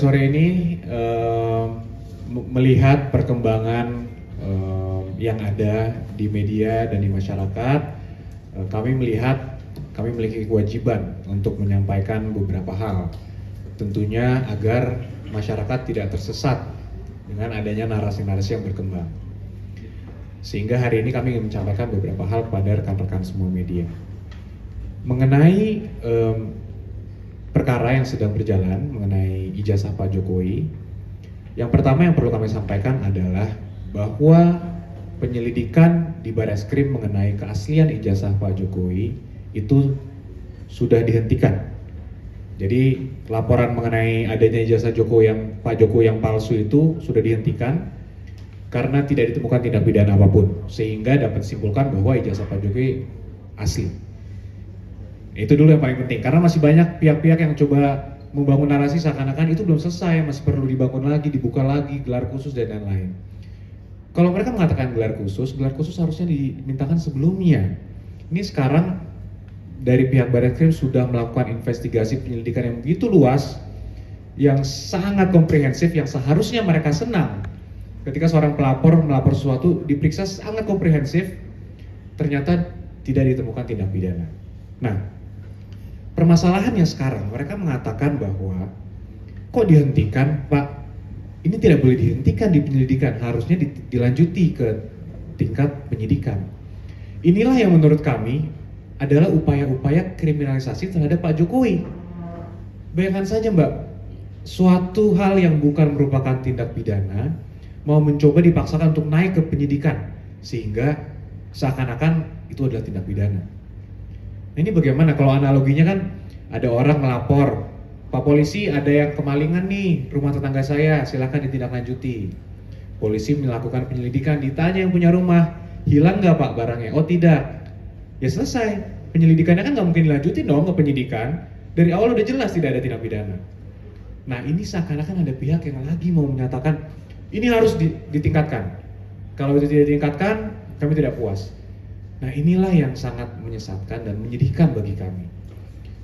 Sore ini melihat perkembangan yang ada di media dan di masyarakat, kami melihat kami memiliki kewajiban untuk menyampaikan beberapa hal, tentunya agar masyarakat tidak tersesat dengan adanya narasi-narasi yang berkembang. Sehingga hari ini kami ingin menyampaikan beberapa hal kepada rekan-rekan semua media mengenai perkara yang sedang berjalan mengenai ijazah Pak Jokowi. Yang pertama yang perlu kami sampaikan adalah bahwa penyelidikan di Barreskrim mengenai keaslian ijazah Pak Jokowi itu sudah dihentikan. Jadi laporan mengenai adanya ijazah Pak Jokowi yang palsu itu sudah dihentikan karena tidak ditemukan tindak pidana apapun, sehingga dapat disimpulkan bahwa ijazah Pak Jokowi asli. Itu dulu yang paling penting, karena masih banyak pihak-pihak yang coba membangun narasi seakan-akan itu belum selesai, masih perlu dibangun lagi, dibuka lagi, gelar khusus dan lain-lain. Kalau mereka mengatakan gelar khusus harusnya dimintakan sebelumnya. Ini sekarang dari pihak Barreskrim sudah melakukan investigasi penyelidikan yang begitu luas, yang sangat komprehensif, yang seharusnya mereka senang ketika seorang pelapor melapor sesuatu diperiksa sangat komprehensif, ternyata tidak ditemukan tindak pidana. Nah, permasalahannya sekarang mereka mengatakan bahwa kok dihentikan, Pak? Ini tidak boleh dihentikan di penyelidikan, harusnya dilanjuti ke tingkat penyidikan. Inilah yang menurut kami adalah upaya-upaya kriminalisasi terhadap Pak Jokowi. Bayangkan saja, Mbak, suatu hal yang bukan merupakan tindak pidana mau mencoba dipaksakan untuk naik ke penyidikan sehingga seakan-akan itu adalah tindak pidana. Nah, ini bagaimana kalau analoginya kan ada orang melapor, Pak Polisi ada yang kemalingan nih rumah tetangga saya, silakan ditindaklanjuti. Polisi melakukan penyelidikan, ditanya yang punya rumah, hilang nggak Pak barangnya? Oh tidak. Ya selesai, penyelidikannya kan nggak mungkin dilanjutin dong ke penyidikan. Dari awal udah jelas tidak ada tindak pidana. Nah ini seakan-akan ada pihak yang lagi mau menyatakan ini harus ditingkatkan. Kalau itu tidak ditingkatkan, kami tidak puas. Nah inilah yang sangat menyesatkan dan menyedihkan bagi kami.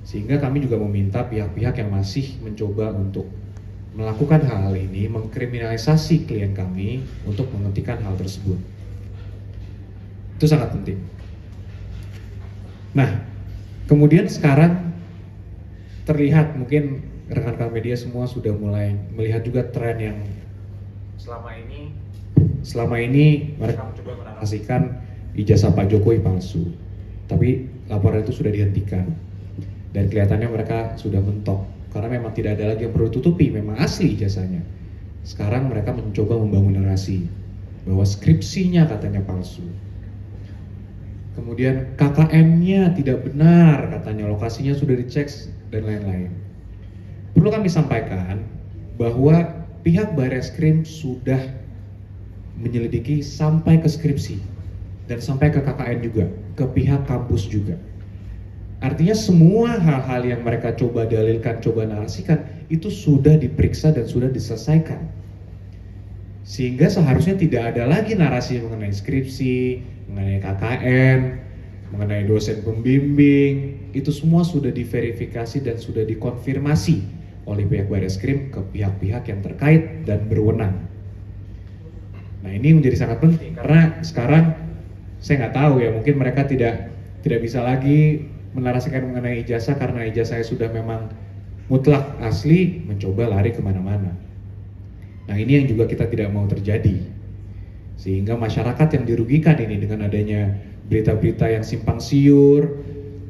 Sehingga kami juga meminta pihak-pihak yang masih mencoba untuk melakukan hal ini, mengkriminalisasi klien kami untuk menghentikan hal tersebut. Itu sangat penting. Nah, kemudian sekarang terlihat mungkin rekan-rekan media semua sudah mulai melihat juga tren yang selama ini mereka mencoba menarasikan ijazah Pak Jokowi palsu, tapi laporan itu sudah dihentikan dan kelihatannya mereka sudah mentok karena memang tidak ada lagi yang perlu tutupi, memang asli ijazahnya. Sekarang mereka mencoba membangun narasi bahwa skripsinya katanya palsu, kemudian KKN-nya tidak benar katanya, lokasinya sudah dicek dan lain-lain. Perlu kami sampaikan bahwa pihak Barreskrim sudah menyelidiki sampai ke skripsi dan sampai ke KKN juga, ke pihak kampus juga. Artinya semua hal-hal yang mereka coba dalilkan, coba narasikan itu sudah diperiksa dan sudah diselesaikan. Sehingga seharusnya tidak ada lagi narasi mengenai skripsi, mengenai KKN, mengenai dosen pembimbing. Itu semua sudah diverifikasi dan sudah dikonfirmasi oleh pihak Barreskrim ke pihak-pihak yang terkait dan berwenang. Nah ini menjadi sangat penting karena sekarang saya nggak tahu ya, mungkin mereka tidak bisa lagi menarasikan mengenai ijazah karena ijazah sudah memang mutlak asli, mencoba lari kemana-mana. Nah ini yang juga kita tidak mau terjadi, sehingga masyarakat yang dirugikan ini dengan adanya berita-berita yang simpang siur,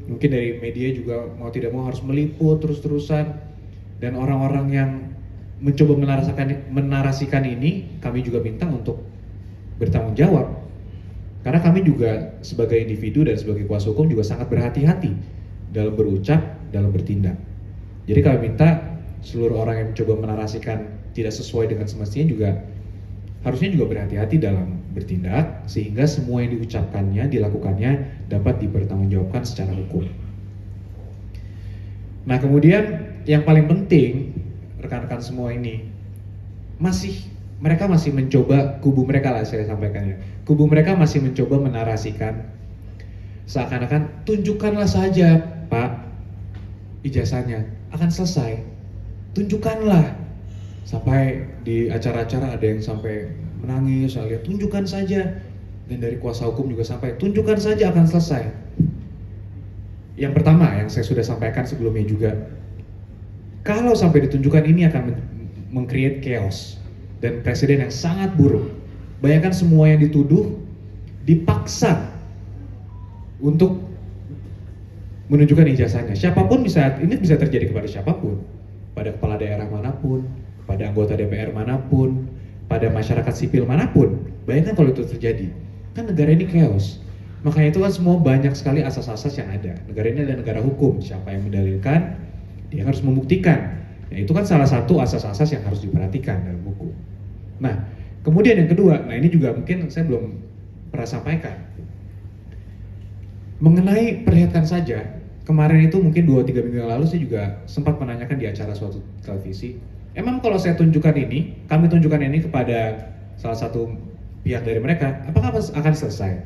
mungkin dari media juga mau tidak mau harus meliput terus-terusan, dan orang-orang yang mencoba menarasikan ini kami juga minta untuk bertanggung jawab. Karena kami juga sebagai individu dan sebagai kuasa hukum juga sangat berhati-hati dalam berucap, dalam bertindak. Jadi kami minta seluruh orang yang mencoba menarasikan tidak sesuai dengan semestinya juga harusnya juga berhati-hati dalam bertindak, sehingga semua yang diucapkannya, dilakukannya dapat dipertanggungjawabkan secara hukum. Nah kemudian yang paling penting rekan-rekan semua ini mereka masih mencoba, kubu mereka lah saya sampaikan ya, kubu mereka masih mencoba menarasikan seakan-akan tunjukkanlah saja Pak ijazahnya, akan selesai, tunjukkanlah, Sampai di acara-acara ada yang sampai menangis, saya lihat tunjukkan saja. Dan dari kuasa hukum juga sampai tunjukkan saja akan selesai. Yang pertama yang saya sudah sampaikan sebelumnya juga, kalau sampai ditunjukkan ini akan meng-create chaos dan presiden yang sangat buruk. Bayangkan semua yang dituduh dipaksa untuk menunjukkan ijazahnya. Siapapun ini bisa terjadi kepada siapapun, pada kepala daerah manapun, pada anggota DPR manapun, pada masyarakat sipil manapun. Bayangkan kalau itu terjadi, kan negara ini chaos. Makanya itu kan semua banyak sekali asas-asas yang ada. Negara ini adalah negara hukum. Siapa yang mendalilkan, dia harus membuktikan. Nah itu kan salah satu asas-asas yang harus diperhatikan dalam hukum. Nah kemudian yang kedua, nah ini juga mungkin saya belum pernah sampaikan. Mengenai perlihatkan saja, kemarin itu mungkin 2-3 minggu yang lalu saya juga sempat menanyakan di acara suatu televisi, emang kalau saya tunjukkan ini, kami tunjukkan ini kepada salah satu pihak dari mereka, apakah akan selesai?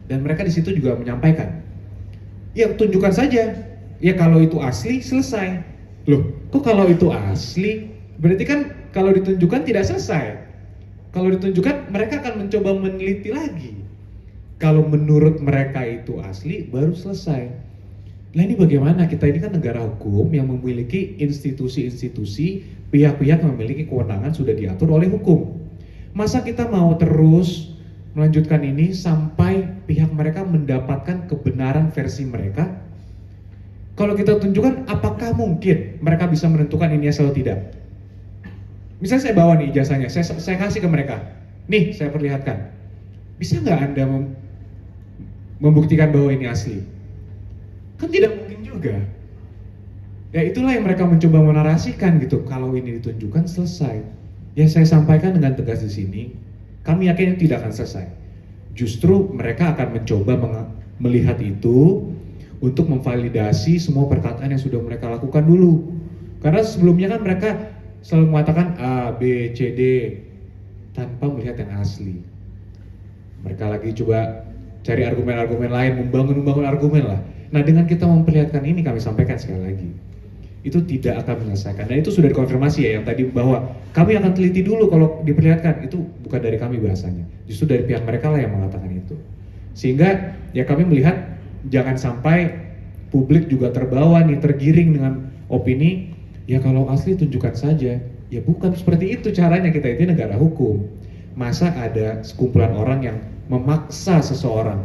Dan mereka di situ juga menyampaikan, ya tunjukkan saja, ya kalau itu asli selesai. Loh, kok kalau itu asli? Berarti kan kalau ditunjukkan tidak selesai. Kalau ditunjukkan mereka akan mencoba meneliti lagi. Kalau menurut mereka itu asli, baru selesai. Nah ini bagaimana? Kita ini kan negara hukum yang memiliki institusi-institusi, pihak-pihak yang memiliki kewenangan sudah diatur oleh hukum. Masa kita mau terus melanjutkan ini sampai pihak mereka mendapatkan kebenaran versi mereka? Kalau kita tunjukkan, apakah mungkin mereka bisa menentukan ini asal atau tidak? Misalnya saya bawa nih ijazahnya, saya kasih ke mereka. Nih, saya perlihatkan. Bisa nggak Anda membuktikan bahwa ini asli? Kan tidak mungkin juga. Ya itulah yang mereka mencoba menarasikan gitu. Kalau ini ditunjukkan selesai. Ya saya sampaikan dengan tegas di sini, kami yakin tidak akan selesai. Justru mereka akan mencoba melihat itu untuk memvalidasi semua perkataan yang sudah mereka lakukan dulu. Karena sebelumnya kan mereka selalu mengatakan A, B, C, D tanpa melihat yang asli. Mereka lagi coba cari argumen-argumen lain, membangun argumen lah. Nah dengan kita memperlihatkan ini, kami sampaikan sekali lagi, itu tidak akan menyelesaikan. Dan itu sudah dikonfirmasi ya yang tadi bahwa kami akan teliti dulu kalau diperlihatkan. Itu bukan dari kami bahasanya, justru dari pihak mereka lah yang mengatakan itu. Sehingga ya kami melihat jangan sampai publik juga terbawa nih, tergiring dengan opini, ya kalau asli tunjukkan saja. Ya bukan seperti itu caranya, kita itu negara hukum. Masa ada sekumpulan orang yang memaksa seseorang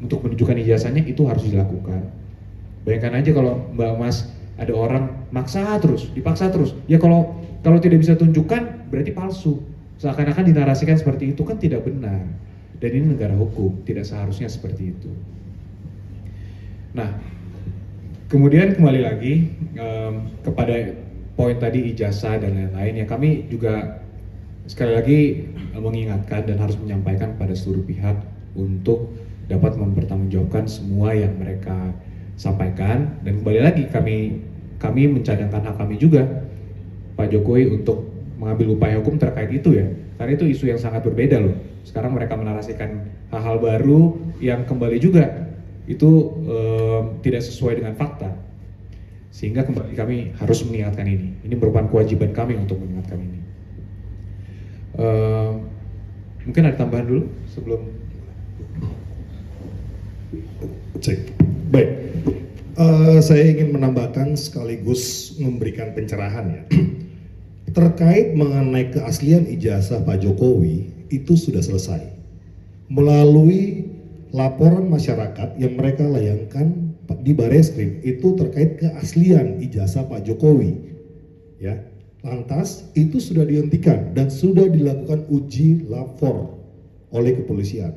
untuk menunjukkan ijazahnya, itu harus dilakukan. Bayangkan aja kalau Mbak Mas ada orang maksa terus, dipaksa terus. Ya kalau tidak bisa tunjukkan berarti palsu. Seakan-akan dinarasikan seperti itu, kan tidak benar. Dan ini negara hukum, tidak seharusnya seperti itu. Nah, kemudian kembali lagi kepada poin tadi ijazah dan lain-lain, ya kami juga sekali lagi mengingatkan dan harus menyampaikan kepada seluruh pihak untuk dapat mempertanggungjawabkan semua yang mereka sampaikan. Dan kembali lagi kami mencadangkan hak kami juga, Pak Jokowi, untuk mengambil upaya hukum terkait itu ya, karena itu isu yang sangat berbeda loh. Sekarang mereka menarasikan hal-hal baru yang kembali juga itu tidak sesuai dengan fakta, sehingga kembali kami harus mengingatkan ini. Ini merupakan kewajiban kami untuk mengingatkan ini. Mungkin ada tambahan dulu sebelum cek. Baik, saya ingin menambahkan sekaligus memberikan pencerahan ya. Terkait mengenai keaslian ijazah Pak Jokowi, itu sudah selesai melalui laporan masyarakat yang mereka layangkan di Bareskrim. Itu terkait keaslian ijazah Pak Jokowi ya. Lantas itu sudah dihentikan dan sudah dilakukan uji lapor oleh kepolisian,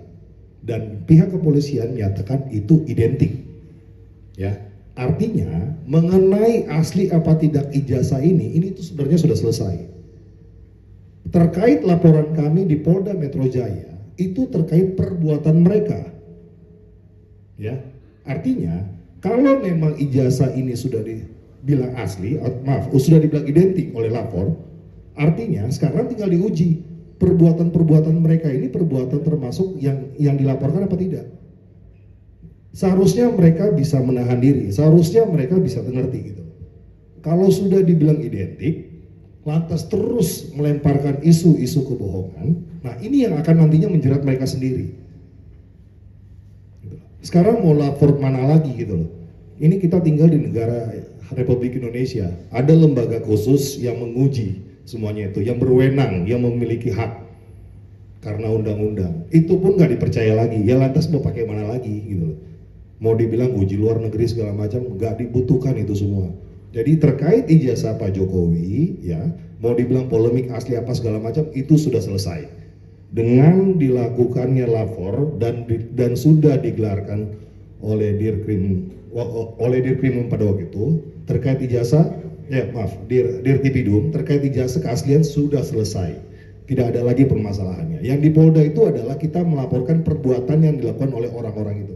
dan pihak kepolisian menyatakan itu identik ya. Artinya mengenai asli apa tidak ijazah ini itu sebenarnya sudah selesai. Terkait laporan kami di Polda Metro Jaya, itu terkait perbuatan mereka ya. Artinya kalau memang ijazah ini sudah dibilang asli, sudah dibilang identik oleh lapor, artinya sekarang tinggal diuji perbuatan-perbuatan mereka ini perbuatan termasuk yang dilaporkan apa tidak. Seharusnya mereka bisa menahan diri, seharusnya mereka bisa mengerti gitu. Kalau sudah dibilang identik, lantas terus melemparkan isu-isu kebohongan, nah ini yang akan nantinya menjerat mereka sendiri. Sekarang mau lapor mana lagi gitu loh. Ini kita tinggal di negara Republik Indonesia, ada lembaga khusus yang menguji semuanya itu, yang berwenang, yang memiliki hak karena undang-undang. Itu pun nggak dipercaya lagi, ya lantas mau pakai mana lagi gitu loh. Mau dibilang uji luar negeri segala macam, nggak dibutuhkan itu semua. Jadi terkait ijazah Pak Jokowi, ya mau dibilang polemik asli apa segala macam, itu sudah selesai dengan dilakukannya lapor dan sudah digelarkan oleh Dirkrim pada waktu itu terkait ijazah, Dirtipidum terkait ijazah keaslian sudah selesai. Tidak ada lagi permasalahannya. Yang di Polda itu adalah kita melaporkan perbuatan yang dilakukan oleh orang-orang itu.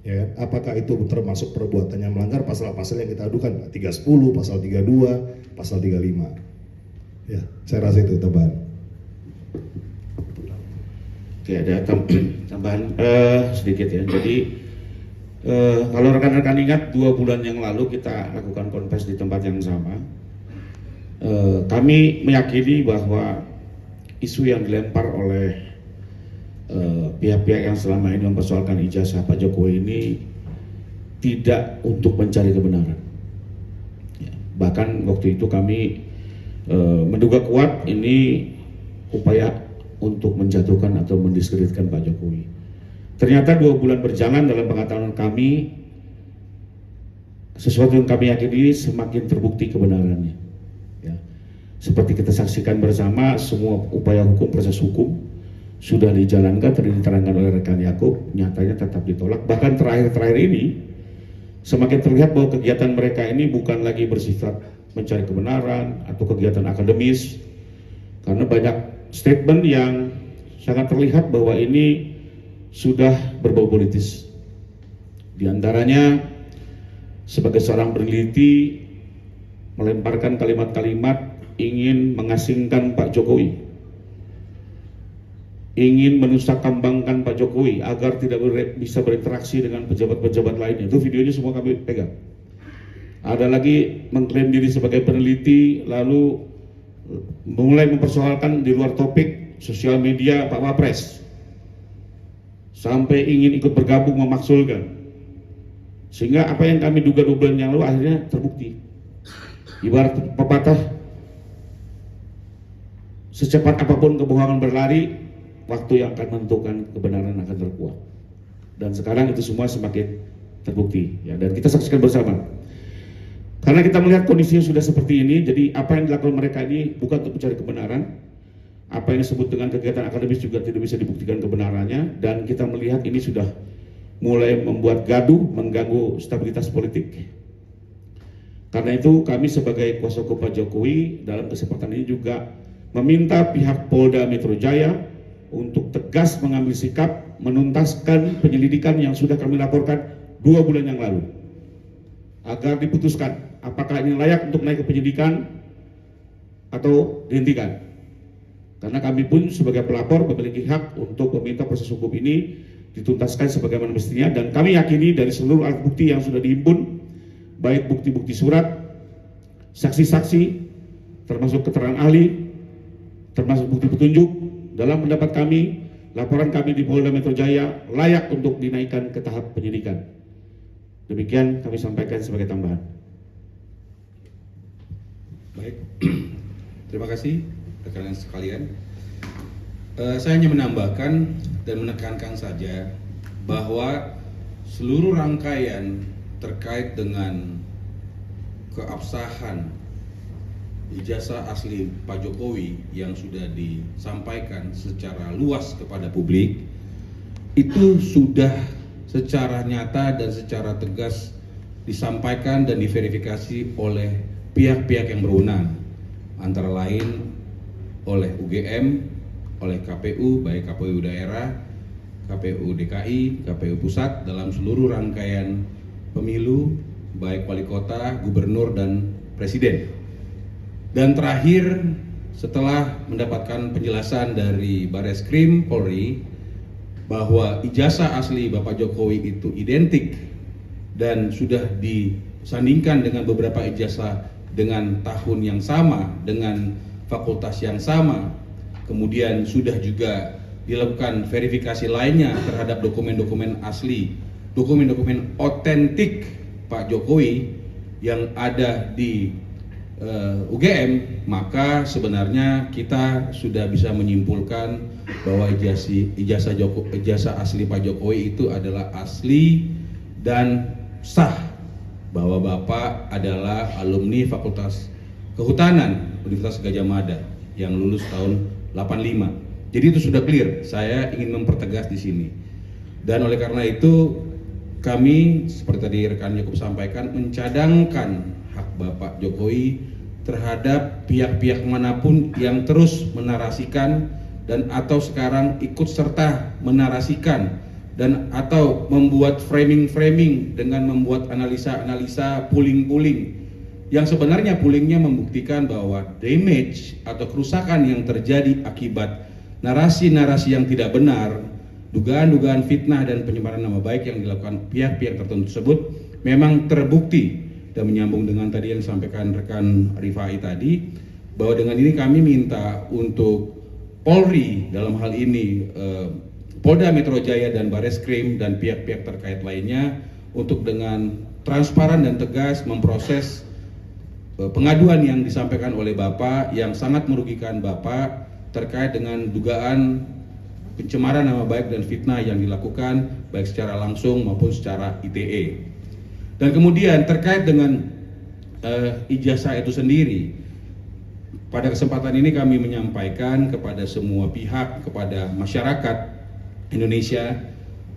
Ya, apakah itu termasuk perbuatan yang melanggar pasal-pasal yang kita adukan, 310, pasal 32, pasal 35. Ya, saya rasa itu tambahan. Oke, ada tambahan sedikit ya. Jadi kalau rekan-rekan ingat 2 bulan yang lalu kita lakukan konvers di tempat yang sama. Kami meyakini bahwa isu yang dilempar oleh pihak-pihak yang selama ini mempersoalkan ijazah Pak Jokowi ini tidak untuk mencari kebenaran. Ya, bahkan waktu itu kami menduga kuat ini upaya untuk menjatuhkan atau mendiskreditkan Pak Jokowi. Ternyata 2 bulan berjalan dalam pengetahuan kami, sesuatu yang kami yakini semakin terbukti kebenarannya. Ya. Seperti kita saksikan bersama, semua upaya hukum, proses hukum sudah dijalankan, diterangkan oleh rekan Yakub, nyatanya tetap ditolak. Bahkan terakhir-terakhir ini semakin terlihat bahwa kegiatan mereka ini bukan lagi bersifat mencari kebenaran atau kegiatan akademis, karena banyak statement yang sangat terlihat bahwa ini sudah berbau politis. Di antaranya sebagai seorang peneliti melemparkan kalimat-kalimat ingin mengasingkan Pak Jokowi, ingin menusakambangkan Pak Jokowi agar tidak bisa berinteraksi dengan pejabat-pejabat lainnya. Itu videonya semua kami pegang. Ada lagi mengklaim diri sebagai peneliti lalu mulai mempersoalkan di luar topik sosial media Pak Wapres, sampai ingin ikut bergabung memaksulkan, sehingga apa yang kami duga 2 bulan yang lalu akhirnya terbukti. Ibarat pepatah, secepat apapun kebohongan berlari, waktu yang akan menentukan kebenaran akan terkuak. Dan sekarang itu semua semakin terbukti ya, dan kita saksikan bersama. Karena kita melihat kondisinya sudah seperti ini, jadi apa yang dilakukan mereka ini bukan untuk mencari kebenaran. Apa yang disebut dengan kegiatan akademis juga tidak bisa dibuktikan kebenarannya, dan kita melihat ini sudah mulai membuat gaduh, mengganggu stabilitas politik. Karena itu kami sebagai kuasa hukum Pak Jokowi dalam kesempatan ini juga meminta pihak Polda Metro Jaya untuk tegas mengambil sikap menuntaskan penyelidikan yang sudah kami laporkan 2 bulan yang lalu, agar diputuskan apakah ini layak untuk naik ke penyidikan atau dihentikan. Karena kami pun sebagai pelapor memiliki hak untuk meminta proses hukum ini dituntaskan sebagaimana mestinya, dan kami yakini dari seluruh alat bukti yang sudah dihimpun, baik bukti-bukti surat, saksi-saksi, termasuk keterangan ahli, termasuk bukti petunjuk, dalam pendapat kami, laporan kami di Polda Metro Jaya layak untuk dinaikkan ke tahap penyidikan. Demikian kami sampaikan sebagai tambahan. Baik, terima kasih rekan-rekan sekalian. Saya hanya menambahkan dan menekankan saja bahwa seluruh rangkaian terkait dengan keabsahan ijazah asli Pak Jokowi yang sudah disampaikan secara luas kepada publik itu sudah secara nyata dan secara tegas disampaikan dan diverifikasi oleh pihak-pihak yang berwenang, antara lain oleh UGM, oleh KPU, baik KPU daerah, KPU DKI, KPU pusat dalam seluruh rangkaian pemilu, baik wali kota, gubernur, dan presiden. Dan terakhir, setelah mendapatkan penjelasan dari Bareskrim Polri bahwa ijazah asli Bapak Jokowi itu identik dan sudah disandingkan dengan beberapa ijazah dengan tahun yang sama, dengan fakultas yang sama, kemudian sudah juga dilakukan verifikasi lainnya terhadap dokumen-dokumen asli, dokumen-dokumen otentik Pak Jokowi yang ada di UGM, maka sebenarnya kita sudah bisa menyimpulkan bahwa ijazah asli Pak Jokowi itu adalah asli dan sah, bahwa Bapak adalah alumni Fakultas Kehutanan Universitas Gadjah Mada yang lulus tahun 85. Jadi itu sudah clear. Saya ingin mempertegas di sini. Dan oleh karena itu kami seperti tadi rekan Yakub sampaikan mencadangkan hak Bapak Jokowi terhadap pihak-pihak manapun yang terus menarasikan dan atau sekarang ikut serta menarasikan dan atau membuat framing-framing dengan membuat analisa-analisa pooling-pooling yang sebenarnya poolingnya membuktikan bahwa damage atau kerusakan yang terjadi akibat narasi-narasi yang tidak benar, dugaan-dugaan fitnah dan pencemaran nama baik yang dilakukan pihak-pihak tertentu tersebut memang terbukti. Dan menyambung dengan tadi yang disampaikan rekan Rifai tadi, bahwa dengan ini kami minta untuk Polri dalam hal ini Polda Metro Jaya dan Bareskrim dan pihak-pihak terkait lainnya untuk dengan transparan dan tegas memproses pengaduan yang disampaikan oleh Bapak yang sangat merugikan Bapak terkait dengan dugaan pencemaran nama baik dan fitnah yang dilakukan baik secara langsung maupun secara ITE. Dan kemudian terkait dengan ijazah itu sendiri, pada kesempatan ini kami menyampaikan kepada semua pihak, kepada masyarakat Indonesia,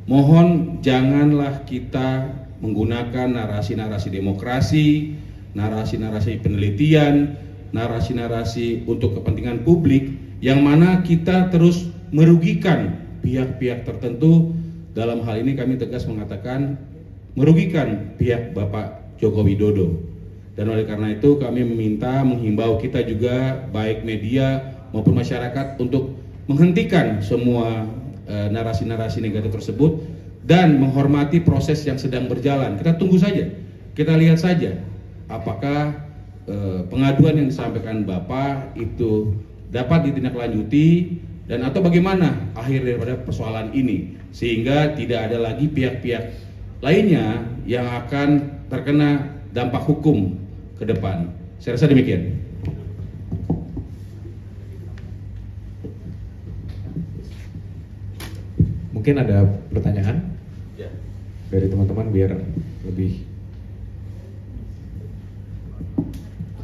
mohon janganlah kita menggunakan narasi-narasi demokrasi, narasi-narasi penelitian, narasi-narasi untuk kepentingan publik yang mana kita terus merugikan pihak-pihak tertentu. Dalam hal ini kami tegas mengatakan merugikan pihak Bapak Joko Widodo. Dan oleh karena itu kami menghimbau kita juga baik media maupun masyarakat untuk menghentikan semua narasi-narasi negatif tersebut dan menghormati proses yang sedang berjalan. Kita tunggu saja, kita lihat saja apakah pengaduan yang disampaikan Bapak itu dapat ditindaklanjuti dan atau bagaimana akhir daripada persoalan ini, sehingga tidak ada lagi pihak-pihak lainnya yang akan terkena dampak hukum ke depan. Saya rasa demikian. Mungkin ada pertanyaan Ya. dari teman-teman biar lebih.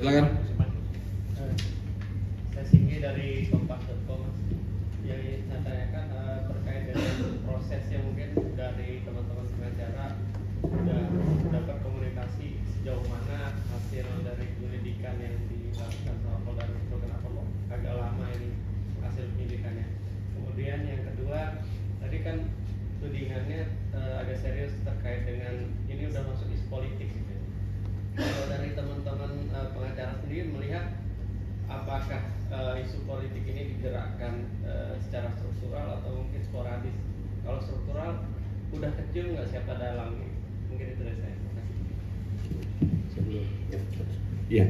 Silakan. Saya Singgi dari kompas.com. Yang ingin saya tanyakan terkait dengan prosesnya, mungkin dari teman-teman pengacara sudah dapat komunikasi sejauh mana hasil dari penyelidikan yang dilakukan sama Polda Metro. Kenapa kok agak lama ini hasil penyelidikannya? Kemudian yang kedua, tadi kan tudingannya agak serius terkait dengan ini udah masuk isu politik gitu. Kalau dari teman-teman pengacara sendiri melihat apakah isu politik ini digerakkan secara struktural atau mungkin sporadis? Kalau struktural udah kecil nggak siapa dalangnya? Mungkin itu dari saya. Terima kasih. Ya,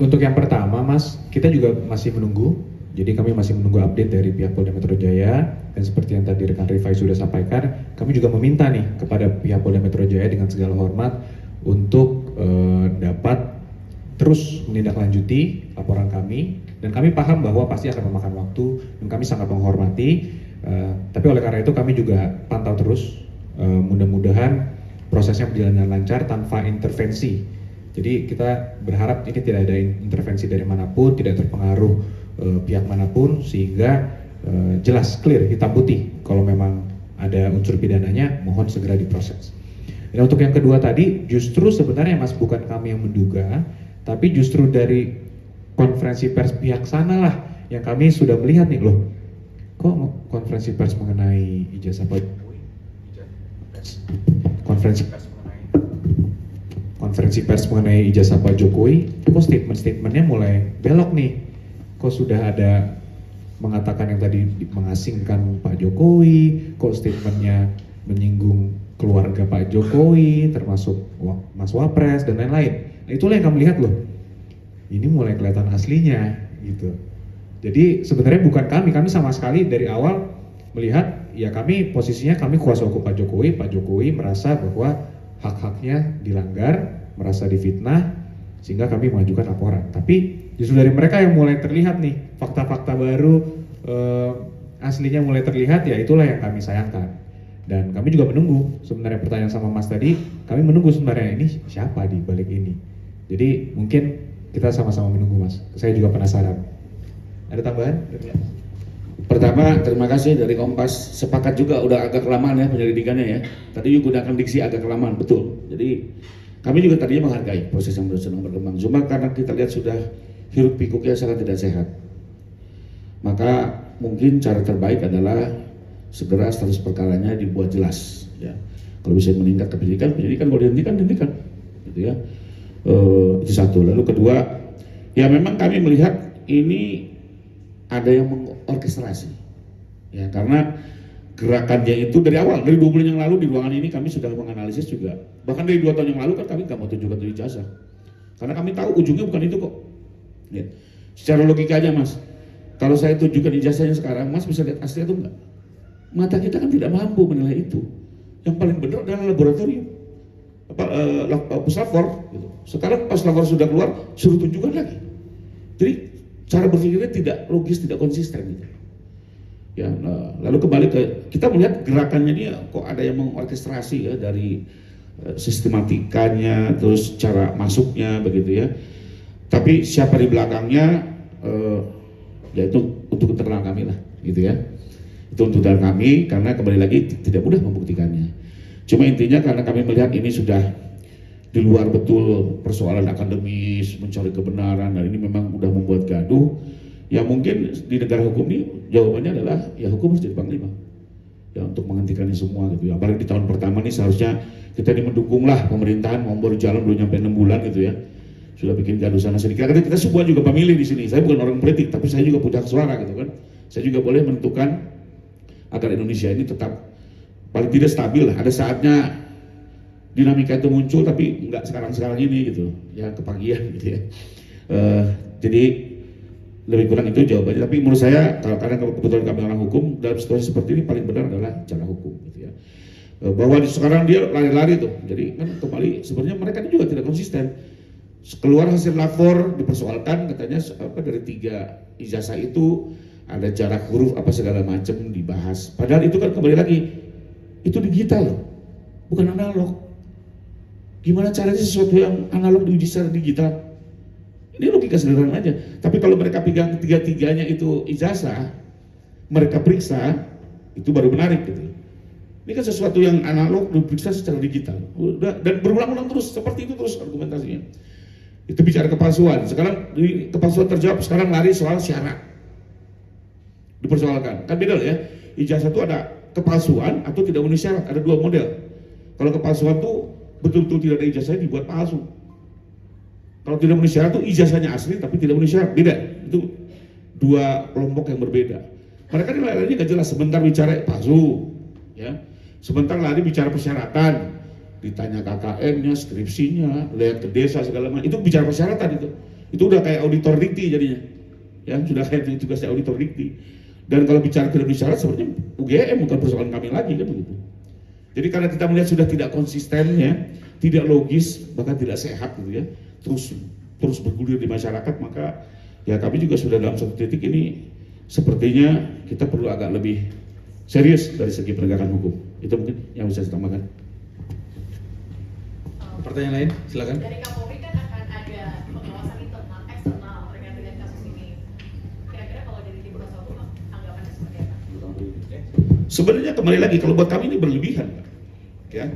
untuk yang pertama, Mas, kita juga masih menunggu. Jadi kami masih menunggu update dari pihak Polda Metro Jaya, dan seperti yang tadi rekan Rifai sudah sampaikan, kami juga meminta nih kepada pihak Polda Metro Jaya dengan segala hormat untuk dapat terus menindaklanjuti laporan kami, dan kami paham bahwa pasti akan memakan waktu dan kami sangat menghormati. Tapi oleh karena itu kami juga pantau terus, mudah-mudahan prosesnya berjalan dengan lancar tanpa intervensi. Jadi kita berharap ini tidak ada intervensi dari manapun, tidak terpengaruh pihak manapun, sehingga jelas clear hitam putih kalau memang ada unsur pidananya mohon segera diproses. Dan untuk yang kedua tadi, justru sebenarnya Mas bukan kami yang menduga, tapi justru dari konferensi pers pihak sanalah yang kami sudah melihat nih, loh kok konferensi pers mengenai ijazah Pak Jokowi, konferensi pers mengenai ijazah Pak Jokowi, kok statement-statementnya mulai belok nih, kok sudah ada mengatakan yang tadi mengasingkan Pak Jokowi, kok statementnya menyinggung keluarga Pak Jokowi, termasuk Mas Wapres dan lain-lain. Nah, itulah yang kami lihat loh. ini mulai kelihatan aslinya gitu. Jadi sebenarnya bukan kami sama sekali dari awal melihat ya kami posisinya kami kuasa hukum Pak Jokowi merasa bahwa hak-haknya dilanggar, merasa difitnah, sehingga kami mengajukan laporan. Tapi justru dari mereka yang mulai terlihat nih fakta-fakta baru aslinya mulai terlihat, ya itulah yang kami sayangkan. Dan kami juga menunggu sebenarnya pertanyaan sama Mas tadi, kami menunggu sebenarnya ini siapa di balik ini. Jadi mungkin kita sama-sama menunggu Mas. Saya juga penasaran. Ada tambahan? Pertama, terima kasih dari Kompas. Sepakat juga udah agak kelamaan ya penyelidikannya ya. Tadi gunakan diksi agak kelamaan, betul. Jadi kami juga tadinya menghargai proses yang sedang berkembang. Cuma karena kita lihat sudah hiruk pikuknya sangat tidak sehat, maka mungkin cara terbaik adalah segera status perkaranya dibuat jelas. Ya. Kalau bisa meningkat ke penyidikan, kalau dihentikan, gitu ya. Itu satu. Lalu kedua, ya memang kami melihat ini ada yang mengorkestrasi, ya karena gerakannya itu dari awal, dari 2 bulan yang lalu di ruangan ini kami sudah menganalisis juga, bahkan dari 2 tahun yang lalu kan kami nggak mau tunjukkan tuh ijazah, karena kami tahu ujungnya bukan itu kok. Ya. Secara logikanya Mas, kalau saya tunjukkan ijazahnya sekarang, Mas bisa lihat asli atau enggak? Mata kita kan tidak mampu menilai itu. Yang paling benar adalah laboratorium, puslapor. Gitu. Sekarang pas lapor sudah keluar, suruh tunjukkan lagi. Jadi cara berpikirnya tidak logis, tidak konsisten gitu. Ya, nah, lalu kembali ke kita melihat gerakannya dia kok ada yang mengorkestrasi ya dari sistematikanya, terus cara masuknya begitu ya. Tapi siapa di belakangnya ya itu untuk keterangan kami lah gitu ya. Itu untuk keterangan kami karena kembali lagi tidak mudah membuktikannya. Cuma intinya karena kami melihat ini sudah di luar betul persoalan akademis, mencari kebenaran, dan ini memang udah membuat gaduh. Ya mungkin di negara hukum ini jawabannya adalah ya hukum harus jadi panglima. Ya untuk menghentikannya semua gitu ya. Apalagi di tahun pertama ini seharusnya kita mendukung lah pemerintahan, mau baru jalan belum nyampe 6 bulan gitu ya. Sudah bikin gaduh sana sini. Karena kita semua juga pemilih di sini. Saya bukan orang politik, tapi saya juga punya suara gitu kan. Saya juga boleh menentukan agar Indonesia ini tetap paling tidak stabil lah. Ada saatnya dinamika itu muncul tapi nggak sekarang ini gitu ya, kepagian gitu ya. Jadi lebih kurang itu jawabannya, tapi menurut saya karena kebetulan kami orang hukum, dalam situasi seperti ini paling benar adalah cara hukum gitu ya. Bahwa sekarang dia lari-lari tuh, jadi kan kembali sebenarnya mereka ini juga tidak konsisten. Keluar hasil lapor dipersoalkan katanya dari 3 ijazah itu ada jarak huruf apa segala macam dibahas, padahal itu kan kembali lagi itu digital loh, bukan analog. Gimana caranya sesuatu yang analog diuji secara digital? Ini logika sederhana aja. Tapi kalau mereka pegang 3-3-nya itu ijazah, mereka periksa, itu baru menarik gitu. Ini kan sesuatu yang analog diperiksa secara digital. Dan berulang-ulang terus, seperti itu terus argumentasinya. Itu bicara kepalsuan. Sekarang kepalsuan terjawab, sekarang lari soal syarat. Dipersoalkan. Kan beda loh ya. Ijazah itu ada kepalsuan atau tidak memenuhi syarat. Ada 2 model. Kalau kepalsuan itu betul-betul tidak ada ijazahnya dibuat palsu. Kalau tidak memenuhi syarat itu ijazahnya asli tapi tidak memenuhi syarat, beda. Itu 2 kelompok yang berbeda. Mereka ini larinya nggak jelas, sebentar bicara palsu, ya, sebentar lari bicara persyaratan, ditanya KKN-nya, skripsinya, lihat ke desa segala macam, itu bicara persyaratan itu udah kayak auditor dikti jadinya, ya sudah kayak tugas auditor dikti. Dan kalau bicara tidak memenuhi syarat sebenarnya UGM bukan persoalan kami lagi kan begitu. Jadi karena kita melihat sudah tidak konsisten ya, tidak logis, bahkan tidak sehat gitu ya, terus bergulir di masyarakat, maka ya kami juga sudah dalam satu titik ini sepertinya kita perlu agak lebih serius dari segi penegakan hukum. Itu mungkin yang bisa saya tambahkan. Pertanyaan lain, silakan. Dari Kapolri kan akan ada pengawasan internal, eksternal terkait dengan kasus ini. Kira-kira kalau dari tim kuasa hukum anggapannya seperti apa? Sebenarnya kembali lagi kalau buat kami ini berlebihan, ya.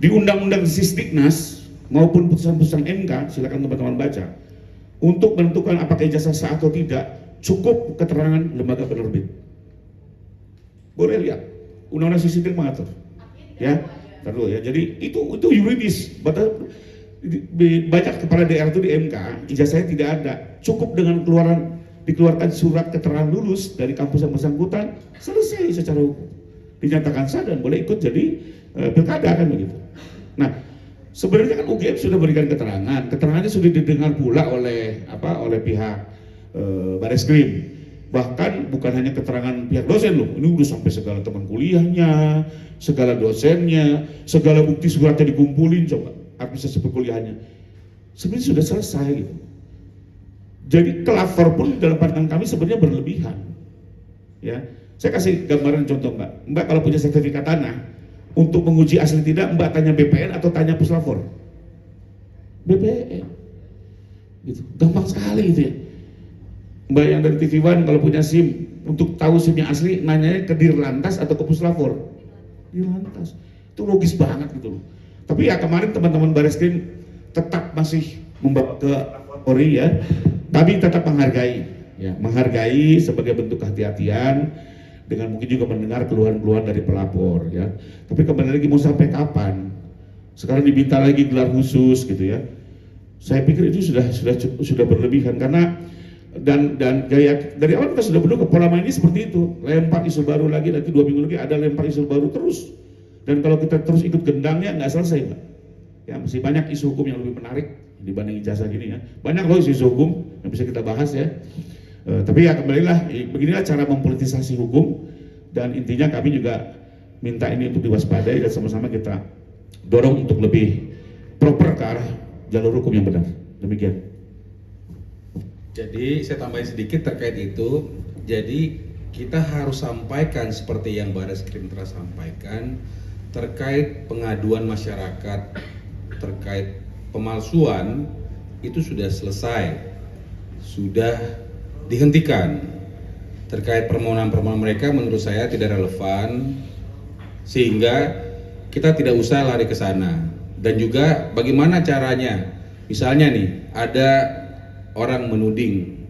Di Undang-Undang Sisdiknas maupun putusan-putusan MK, silakan teman-teman baca, untuk menentukan apakah ijazah sah atau tidak, cukup keterangan lembaga penerbit. Boleh lihat, Undang-Undang Sisdiknas mengatur, ya. Terus ya, jadi itu yuridis. Banyak kepala daerah itu di MK, ijazahnya tidak ada, cukup dengan dikeluarkan surat keterangan lulus dari kampus yang bersangkutan, selesai secara hukum, dinyatakan sah dan boleh ikut jadi pilkada kan begitu. Nah, Sebenarnya kan UGM sudah berikan keterangannya sudah didengar pula oleh pihak Bareskrim. Bahkan bukan hanya keterangan pihak dosen loh, ini udah sampai segala teman kuliahnya, segala dosennya, segala bukti suratnya dikumpulin, coba administrasi perkuliahannya. Sebenarnya sudah selesai gitu. Jadi kelapor pun dalam pandangan kami sebenarnya berlebihan. Ya, saya kasih gambaran contoh Mbak kalau punya sertifikat tanah, untuk menguji asli tidak, Mbak tanya BPN atau tanya puslapor? BPN. Gitu. Gampang sekali gitu ya. Mbak yang dari TV One kalau punya SIM, untuk tahu SIM-nya asli, nanyanya ke Dirlantas atau ke puslapor? Dirlantas. Itu logis banget gitu loh. Tapi ya kemarin teman-teman Bareskrim tetap masih membawa ke Polri ya. Kami tetap menghargai, ya, menghargai sebagai bentuk kehati-hatian, dengan mungkin juga mendengar keluhan-keluhan dari pelapor ya. Tapi kembali lagi mau sampai kapan? Sekarang diminta lagi gelar khusus gitu ya. Saya pikir itu sudah berlebihan karena dan gaya dari awal kita sudah berdua pola main ini seperti itu. Lempar isu baru lagi, nanti 2 minggu lagi ada lempar isu baru terus. Dan kalau kita terus ikut gendangnya nggak selesai Mbak. Ya masih banyak isu hukum yang lebih menarik dibanding ijazah gini ya. Banyak loh isu hukum yang bisa kita bahas ya. Tapi ya kembalilah, beginilah cara mempolitisasi hukum, dan intinya kami juga minta ini untuk diwaspadai dan sama-sama kita dorong untuk lebih proper ke arah jalur hukum yang benar. Demikian. Jadi saya tambahin sedikit terkait itu. Jadi kita harus sampaikan seperti yang Bareskrim telah sampaikan terkait pengaduan masyarakat terkait pemalsuan itu sudah selesai, sudah dihentikan. Terkait permohonan-permohonan mereka menurut saya tidak relevan, sehingga kita tidak usah lari ke sana. Dan juga bagaimana caranya, misalnya nih ada orang menuding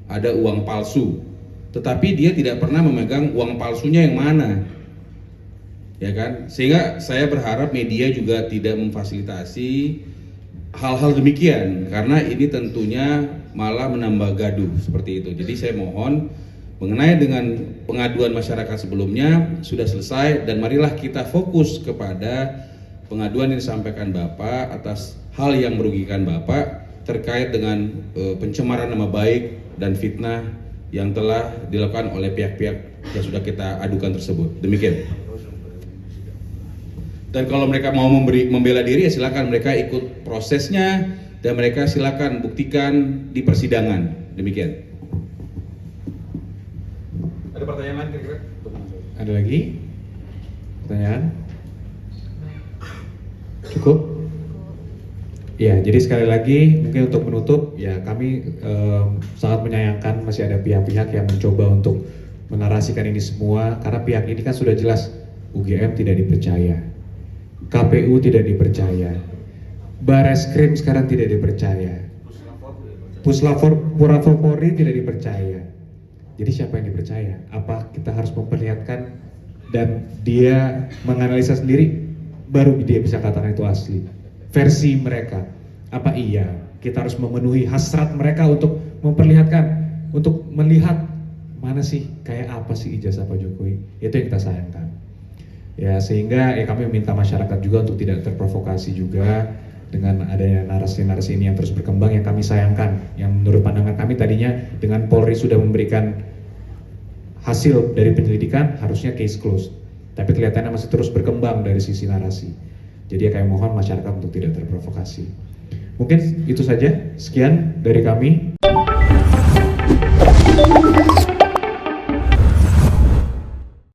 ada uang palsu, tetapi dia tidak pernah memegang uang palsunya yang mana, ya kan? Sehingga saya berharap media juga tidak memfasilitasi hal-hal demikian, karena ini tentunya malah menambah gaduh seperti itu. Jadi saya mohon mengenai dengan pengaduan masyarakat sebelumnya sudah selesai, dan marilah kita fokus kepada pengaduan yang disampaikan Bapak atas hal yang merugikan Bapak terkait dengan pencemaran nama baik dan fitnah yang telah dilakukan oleh pihak-pihak yang sudah kita adukan tersebut. Demikian. Dan kalau mereka mau membela diri ya silakan, mereka ikut prosesnya dan mereka silakan buktikan di persidangan. Demikian. Ada pertanyaan lain kira-kira? Ada lagi? Pertanyaan? Cukup? Ya, jadi sekali lagi mungkin untuk menutup, ya kami sangat menyayangkan masih ada pihak-pihak yang mencoba untuk menarasikan ini semua, karena pihak ini kan sudah jelas UGM tidak dipercaya, KPU tidak dipercaya, Bareskrim sekarang tidak dipercaya, Puslapor Polri tidak dipercaya. Jadi siapa yang dipercaya? Apa kita harus memperlihatkan dan dia menganalisa sendiri baru dia bisa katakan itu asli versi mereka? Apa iya kita harus memenuhi hasrat mereka untuk memperlihatkan, untuk melihat mana sih, kayak apa sih ijazah Pak Jokowi? Itu yang kita sayangkan. Ya, sehingga ya kami meminta masyarakat juga untuk tidak terprovokasi juga dengan adanya narasi-narasi ini yang terus berkembang, yang kami sayangkan. Yang menurut pandangan kami tadinya dengan Polri sudah memberikan hasil dari penyelidikan, harusnya case closed. Tapi kelihatannya masih terus berkembang dari sisi narasi. Jadi ya kami mohon masyarakat untuk tidak terprovokasi. Mungkin itu saja, sekian dari kami.